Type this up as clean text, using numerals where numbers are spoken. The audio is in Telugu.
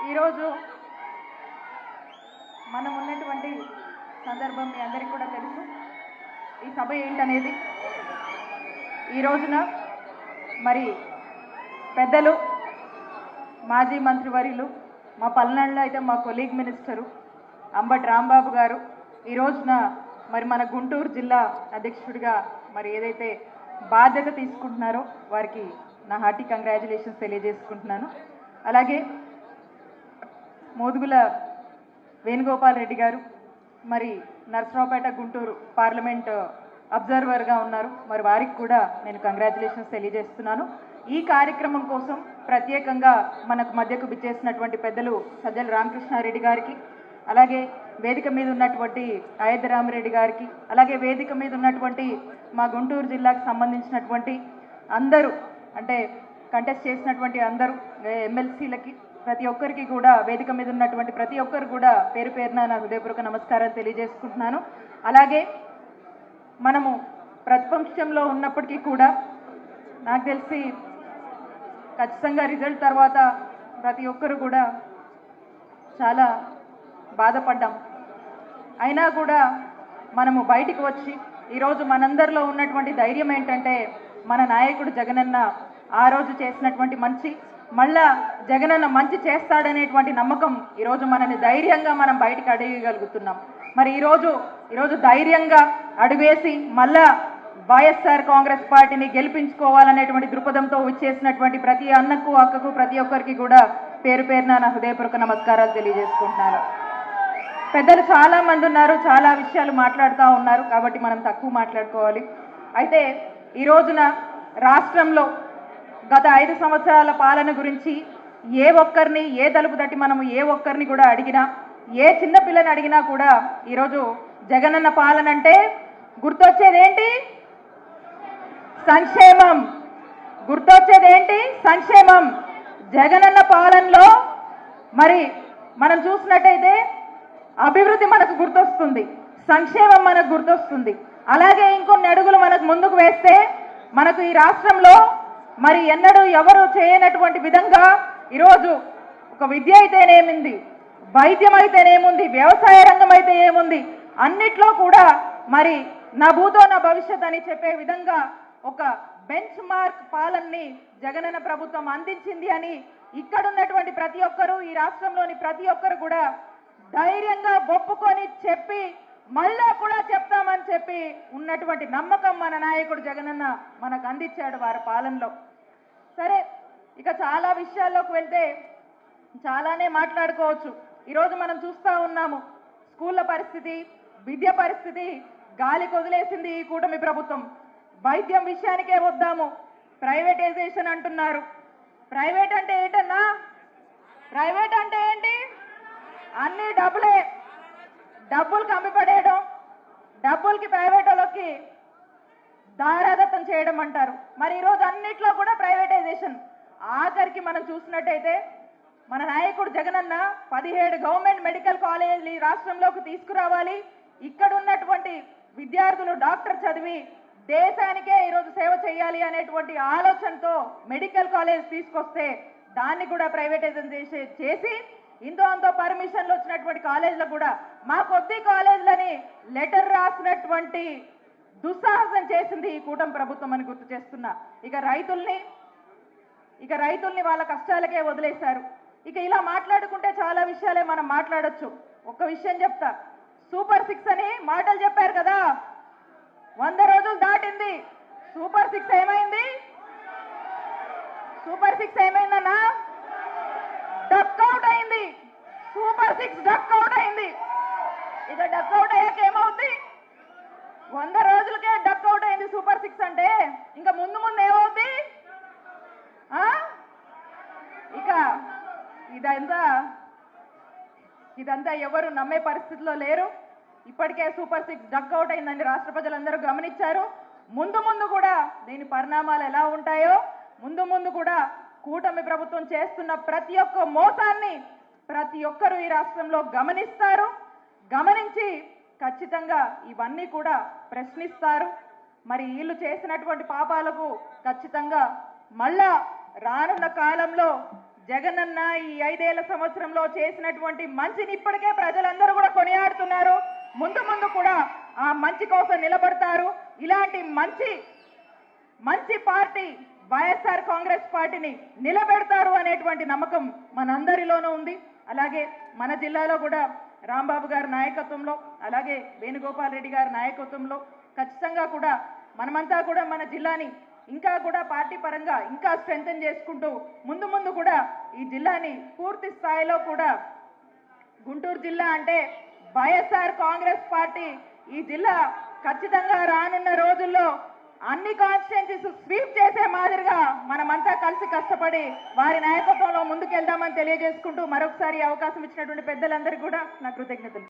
ఈరోజు మనం ఉన్నటువంటి సందర్భం మీ అందరికీ కూడా తెలుసు. ఈ సభ ఏంటనేది ఈ రోజున మరి పెద్దలు మాజీ మంత్రివర్యులు మా పల్నాడులో అయితే మా కొలీగ్ మినిస్టరు అంబటి రాంబాబు గారు ఈ రోజున మరి మన గుంటూరు జిల్లా అధ్యక్షుడిగా మరి ఏదైతే బాధ్యత తీసుకుంటున్నారో వారికి నా హార్టీ కంగ్రాచులేషన్స్ తెలియజేసుకుంటున్నాను. అలాగే మోదుగుల వేణుగోపాల్ రెడ్డి గారు మరి నర్సరావుపేట గుంటూరు పార్లమెంట్ అబ్జర్వర్గా ఉన్నారు. మరి వారికి కూడా నేను కంగ్రాచులేషన్స్ తెలియజేస్తున్నాను. ఈ కార్యక్రమం కోసం ప్రత్యేకంగా మనకు మధ్యకు విచ్చేసినటువంటి పెద్దలు సజ్జల రామకృష్ణారెడ్డి గారికి, అలాగే వేదిక మీద ఉన్నటువంటి అయోధ్య రామిరెడ్డి గారికి, అలాగే వేదిక మీద ఉన్నటువంటి మా గుంటూరు జిల్లాకు సంబంధించినటువంటి అందరూ అంటే కంటెస్ట్ చేసినటువంటి అందరూ ఎమ్మెల్సీలకి ప్రతి ఒక్కరికి కూడా వేదిక మీద ఉన్నటువంటి ప్రతి ఒక్కరు కూడా పేరు పేరున నా హృదయపూర్వక నమస్కారాలు తెలియజేసుకుంటున్నాను. అలాగే మనము ప్రతిపక్షంలో ఉన్నప్పటికీ కూడా నాకు తెలిసి ఖచ్చితంగా రిజల్ట్ తర్వాత ప్రతి ఒక్కరు కూడా చాలా బాధపడ్డాం. అయినా కూడా మనము బయటికి వచ్చి ఈరోజు మనందరిలో ఉన్నటువంటి ధైర్యం ఏంటంటే మన నాయకుడు జగనన్న ఆ రోజు చేసినటువంటి మంచి మళ్ళా జగనన్న మంచి చేస్తాడనేటువంటి నమ్మకం ఈరోజు మనని ధైర్యంగా మనం బయటికి అడగగలుగుతున్నాం. మరి ఈరోజు ధైర్యంగా అడుగేసి మళ్ళా వైఎస్ఆర్ కాంగ్రెస్ పార్టీని గెలిపించుకోవాలనేటువంటి దృక్పథంతో వచ్చేసినటువంటి ప్రతి అన్నకు అక్కకు ప్రతి ఒక్కరికి కూడా పేరు పేరున నా హృదయపూర్వక నమస్కారాలు తెలియజేసుకుంటున్నాను. పెద్దలు చాలా మంది ఉన్నారు, చాలా విషయాలు మాట్లాడుతూ ఉన్నారు, కాబట్టి మనం తక్కువ మాట్లాడుకోవాలి. అయితే ఈ రోజున రాష్ట్రంలో గత 5 సంవత్సరాల పాలన గురించి ఏ ఒక్కరిని ఏ తలుపు తట్టి మనము ఏ ఒక్కరిని కూడా అడిగినా, ఏ చిన్నపిల్లని అడిగినా కూడా ఈరోజు జగనన్న పాలన అంటే గుర్తొచ్చేదేంటి? సంక్షేమం. గుర్తొచ్చేదేంటి? సంక్షేమం. జగనన్న పాలనలో మరి మనం చూసినట్టయితే అభివృద్ధి మనకు గుర్తొస్తుంది, సంక్షేమం మనకు గుర్తొస్తుంది. అలాగే ఇంకొన్ని అడుగులు మనకు ముందుకు వేస్తే మనకు ఈ రాష్ట్రంలో మరి ఎన్నడూ ఎవరు చేయనటువంటి విధంగా ఈరోజు ఒక విద్య అయితేనేముంది, వైద్యం అయితేనేముంది, వ్యవసాయ రంగం అయితే ఏముంది, అన్నిట్లో కూడా మరి నా భూతో నా భవిష్యత్ అని చెప్పే విధంగా ఒక బెంచ్ మార్క్ పాలనని జగనన్న ప్రభుత్వం అందించింది అని ఇక్కడున్నటువంటి ప్రతి ఒక్కరూ, ఈ రాష్ట్రంలోని ప్రతి ఒక్కరు కూడా ధైర్యంగా ఒప్పుకొని చెప్పి మళ్ళా కూడా చెప్తామని చెప్పి ఉన్నటువంటి నమ్మకం మన నాయకుడు జగనన్న మనకు అందించాడు వారి పాలనలో. సరే, ఇక చాలా విషయాల్లోకి వెళ్తే చాలానే మాట్లాడుకోవచ్చు. ఈరోజు మనం చూస్తూ ఉన్నాము స్కూళ్ళ పరిస్థితి, విద్య పరిస్థితి గాలికి వదిలేసింది ఈ కూటమి ప్రభుత్వం. వైద్యం విషయానికే వద్దాము, ప్రైవేటైజేషన్ అంటున్నారు. ప్రైవేట్ అంటే ఏంటన్నా? ప్రైవేట్ అంటే ఏంటి? అన్ని డబ్బులే, డబ్బులకి అమ్మిపడేయడం, డబ్బులకి ప్రైవేట్ వాళ్ళకి దారాదత్తం చేయడం అంటారు. మరి ఈరోజు అన్నిట్లో కూడా ప్రైవేటైజేషన్. ఆఖరికి మనం చూసినట్టయితే మన నాయకుడు జగనన్న 17 గవర్నమెంట్ మెడికల్ కాలేజీలు ఈ రాష్ట్రంలోకి తీసుకురావాలి, ఇక్కడ ఉన్నటువంటి విద్యార్థులు డాక్టర్ చదివి దేశానికే ఈరోజు సేవ చేయాలి అనేటువంటి ఆలోచనతో మెడికల్ కాలేజ్ తీసుకొస్తే దాన్ని కూడా ప్రైవేటైజేషన్ చేసి ఇంతో అంతో పర్మిషన్లు వచ్చినటువంటి కాలేజీలకు కూడా మా కొద్ది కాలేజీలని లెటర్ రాసినటువంటి దుస్సాహసం చేసింది ఈ కూటమి ప్రభుత్వం అని గుర్తు చేస్తున్నా. ఇక రైతుల్ని వాళ్ళ కష్టాలకే వదిలేశారు. ఇక ఇలా మాట్లాడుకుంటే చాలా విషయాలే మనం మాట్లాడొచ్చు. ఒక్క విషయం చెప్తా, సూపర్ 6 అని మాటలు చెప్పారు కదా, 100 రోజులు దాటింది. సూపర్ 6 ఏమైంది? సూపర్ 6 ఏమైందన్నా? డక్అవుట్ అయింది. సూపర్ 6 డక్అవుట్ అయింది. ఇక డక్అవుట్ అయ్యాక ఏమవుతుంది? 100 రోజులకే డక్అవుట్ అయింది సూపర్ 6 అంటే ఇంకా ముందు ముందు ఏమవుతుంది? ఇక ఇదంతా ఎవరు నమ్మే పరిస్థితిలో లేరు. ఇప్పటికే సూపర్ 6 డక్అవుట్ అయిందని రాష్ట్ర ప్రజలందరూ గమనించారు. ముందు ముందు కూడా దీని పరిణామాలు ఎలా ఉంటాయో, ముందు ముందు కూడా కూటమి ప్రభుత్వం చేస్తున్న ప్రతి ఒక్క మోసాన్ని ప్రతి ఒక్కరూ ఈ రాష్ట్రంలో గమనిస్తారు. గమనించి ఖచ్చితంగా ఇవన్నీ కూడా ప్రశ్నిస్తారు. మరి వీళ్ళు చేసినటువంటి పాపాలకు ఖచ్చితంగా మళ్ళా రానున్న కాలంలో జగనన్న ఈ 5 ఏళ్ల సంవత్సరంలో చేసినటువంటి మంచిని ఇప్పటికే ప్రజలందరూ కూడా కొనియాడుతున్నారు. ముందు ముందు కూడా ఆ మంచి కోసం నిలబడతారు. ఇలాంటి మంచి పార్టీ వైఎస్ఆర్ కాంగ్రెస్ పార్టీని నిలబెడతారు అనేటువంటి నమ్మకం మనందరిలోనూ ఉంది. అలాగే మన జిల్లాలో కూడా రాంబాబు గారి నాయకత్వంలో, అలాగే వేణుగోపాల్ రెడ్డి గారి నాయకత్వంలో ఖచ్చితంగా కూడా మనమంతా కూడా మన జిల్లాని ఇంకా కూడా పార్టీ పరంగా ఇంకా స్ట్రెంథెన్ చేసుకుంటూ ముందు కూడా ఈ జిల్లాని పూర్తి స్థాయిలో కూడా గుంటూరు జిల్లా అంటే వైఎస్ఆర్ కాంగ్రెస్ పార్టీ ఈ జిల్లా ఖచ్చితంగా రానున్న రోజుల్లో అన్ని కాన్స్టిట్యుయెన్సీస్ స్వీప్ చేసే మాదిరిగా మనమంతా కలిసి కష్టపడి వారి నాయకత్వంలో ముందుకెళ్దామని తెలియజేసుకుంటూ మరొకసారి అవకాశం ఇచ్చినటువంటి పెద్దలందరికీ కూడా నా కృతజ్ఞతలు.